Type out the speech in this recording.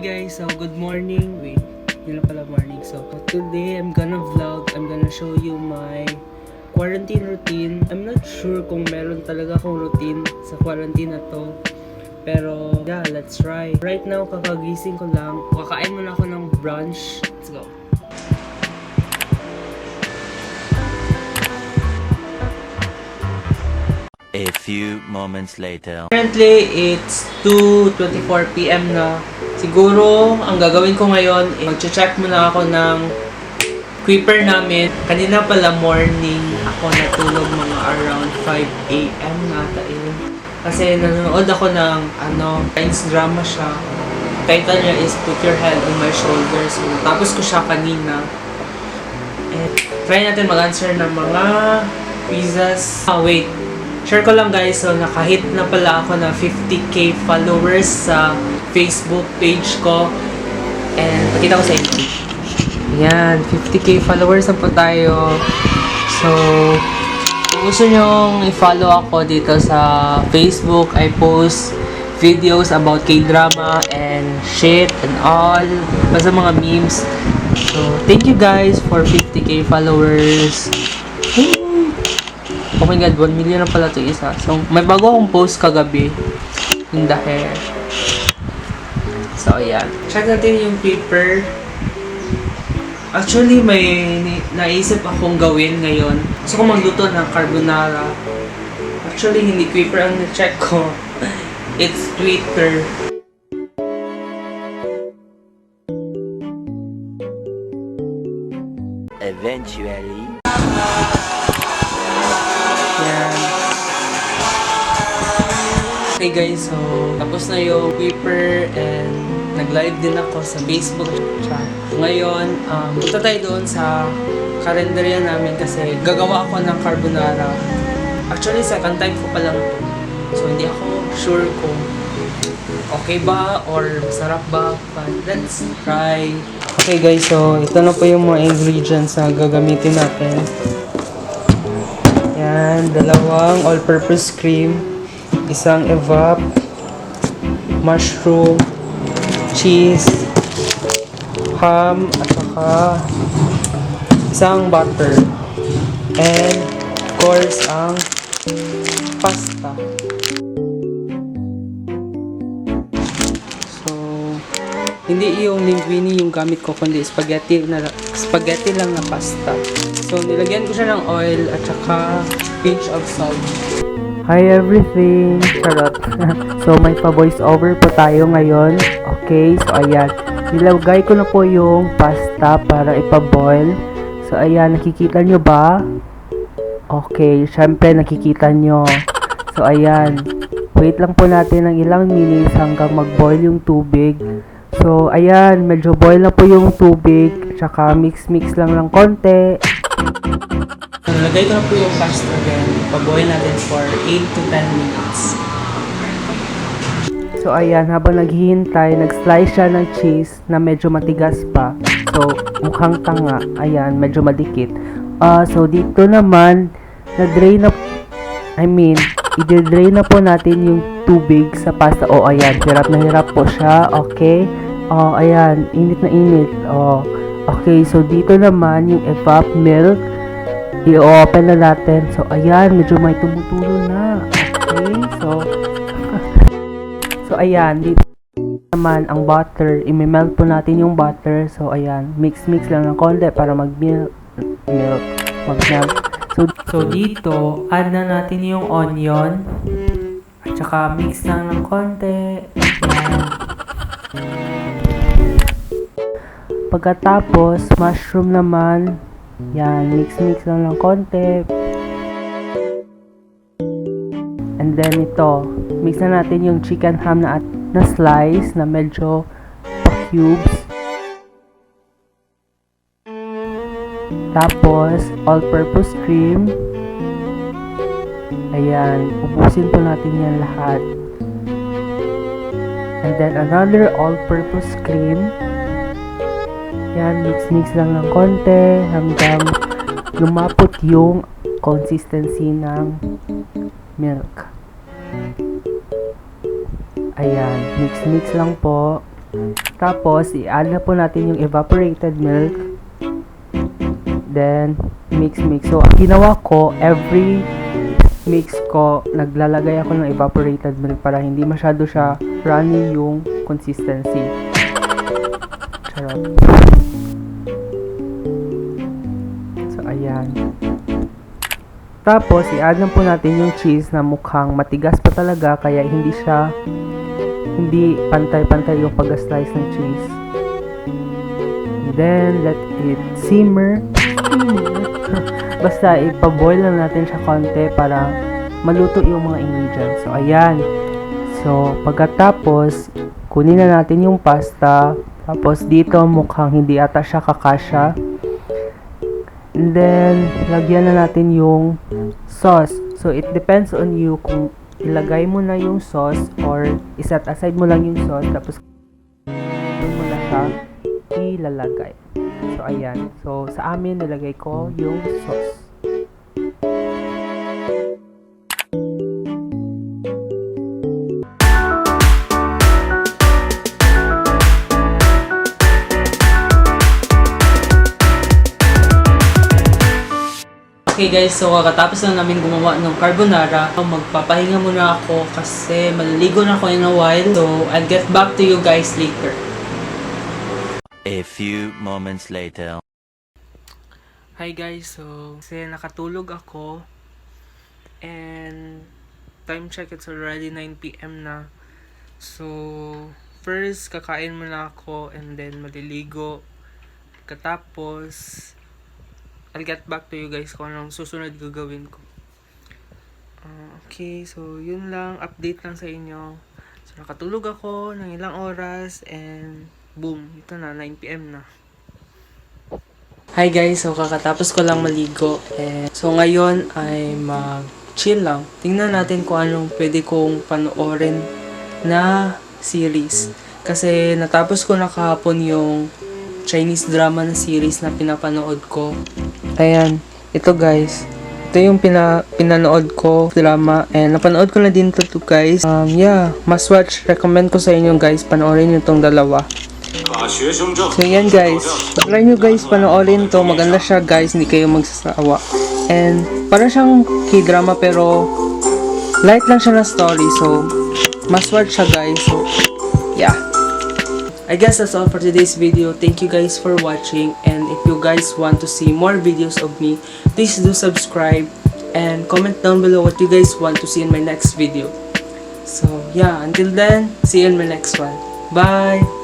guys, so good morning. Wait, yun lang pala morning. So today I'm gonna vlog. I'm gonna show you my quarantine routine. I'm not sure kung meron talaga akong routine sa quarantine na to. Pero yeah, let's try. Right now, kakagising ko lang. Kakain muna ako ng brunch. Let's go. A few moments later. Currently, it's 2:24 PM na. Siguro, ang gagawin ko ngayon, mag-check muna ako ng creeper namin. Kanina pala morning, ako natulog mga around 5 AM na ata yun. Kasi nanonood ako ng science drama siya. Title niya is Put Your Head on My Shoulder. So, tapos ko siya kanina. And try natin mag-answer ng mga quizzes. Wait. Share ko lang guys, so nakahit na pala ako ng 50k followers sa Facebook page ko. And pakita ko sa inyo. Yan, 50k followers na po tayo. So, kung gusto nyong i-follow ako dito sa Facebook, I post videos about K-drama and shit and all. Basta mga memes. So, thank you guys for 50k followers. Oh my god, 1 million na pala ito isa. So, may bago akong post kagabi. In the hair. So, ayan. Check natin yung paper. Actually, may naisip akong gawin ngayon. Gusto ko magluto ng carbonara. Actually, hindi paper ang na-check ko. It's Twitter. Eventually. Yan. Okay guys, so tapos na yung paper and nag-live din ako sa Facebook chat. Ngayon, punta tayo doon sa kalendarya namin kasi gagawa ako ng carbonara. Actually, second time ko pa lang. So, hindi ako sure kung okay ba or masarap ba. But let's try. Okay guys, so ito na po yung mga ingredients na gagamitin natin. Yan, dalawang all-purpose cream, isang evap, mushroom, cheese, ham, at saka isang butter. And, of course, ang pasta. So, hindi yung linguine yung gamit ko, kundi spaghetti lang na pasta. So, nilagyan ko siya ng oil at saka pinch of salt. Hi everything! Charot! So, may pa-voice over po tayo ngayon. Okay, so ayan. Nilagay ko na po yung pasta para ipa-boil. So, ayan. Nakikita nyo ba? Okay, syempre nakikita nyo. So, ayan. Wait lang po natin ng ilang minutes hanggang mag-boil yung tubig. So, ayan. Medyo boil na po yung tubig. Tsaka mix-mix lang ng konti. Nalagay ko na po yung pasta again. Pa-boil natin for 8 to 10 minutes. So, ayan. Habang naghihintay, nag-slice siya ng cheese na medyo matigas pa. So, mukhang tanga. Ayan, medyo madikit. So, dito naman, i-drain na po natin yung tubig sa pasta. Oh, ayan. Hirap na hirap po siya. Okay. Oh, ayan. Init na init. Oh. Okay, so dito naman yung evap milk. I-open na natin. So, ayan. Medyo may tumutulo na. Okay, so, ayan. Dito naman ang butter. I-melt po natin yung butter. So, ayan. Mix-mix lang ng konti para mag-melt. So, dito, add na natin yung onion. At saka, mix lang ng konti. Ayan. Pagkatapos, mushroom naman. Yan, mix-mix lang ng konti. And then ito, mix na natin yung chicken ham na slice na medyo pa-cubes. Tapos, all-purpose cream. Ayan, ubusin po natin yan lahat. And then, another all-purpose cream. Yan, mix-mix lang ng konti hanggang lumapot yung consistency ng milk. Ayan, mix-mix lang po. Tapos, i-add na po natin yung evaporated milk. Then, mix. So, ang ginawa ko, every mix ko, naglalagay ako ng evaporated milk para hindi masyado siya runny yung consistency. Charot. So, ayan. Tapos, i-add na po natin yung cheese na mukhang matigas pa talaga, kaya hindi pantay-pantay yung pag-slice ng cheese. And then, let it simmer. Basta, ipaboil lang natin siya konti para maluto yung mga ingredients. So, ayan. So, pagkatapos, kunin na natin yung pasta. Tapos, dito mukhang hindi ata siya kakasya. And then, lagyan na natin yung sauce. So, it depends on you kung ilagay mo na yung sauce or iset aside mo lang yung sauce tapos mo na siya ilalagay. So, ayan. So, sa amin, nilagay ko yung sauce. Okay guys, so kakatapos lang namin gumawa ng carbonara. Magpapahinga muna ako kasi maliligo na ako in a while. So, I'll get back to you guys later. A few moments later. Hi guys, so kasi nakatulog ako and time check, it's already 9 PM na. So, first kakain muna ako and then maliligo. Katapos, I'll get back to you guys kung anong susunod gagawin ko. Okay, so yun lang, update lang sa inyo. So, nakatulog ako ng ilang oras and boom, ito na, 9 PM na. Hi guys, so kakatapos ko lang maligo. So ngayon ay mag-chill lang. Tingnan natin kung anong pwede kong panoorin na series. Kasi natapos ko na kahapon yung Chinese drama na series na pinapanood ko. Ayan, ito guys. Ito yung pinanood ko drama and napanood ko na din to guys. Yeah, must watch. Recommend ko sa inyo guys, panoorin nyo itong dalawa. So yan guys, try nyo guys panoorin to, maganda siya guys, hindi kayo magsasawa. And para siyang K-drama pero light lang siya na story, so must watch siya guys. So yeah, I guess that's all for today's video. Thank you guys for watching, and if you guys want to see more videos of me, please do subscribe and comment down below what you guys want to see in my next video. So yeah, until then, see you in my next one. Bye!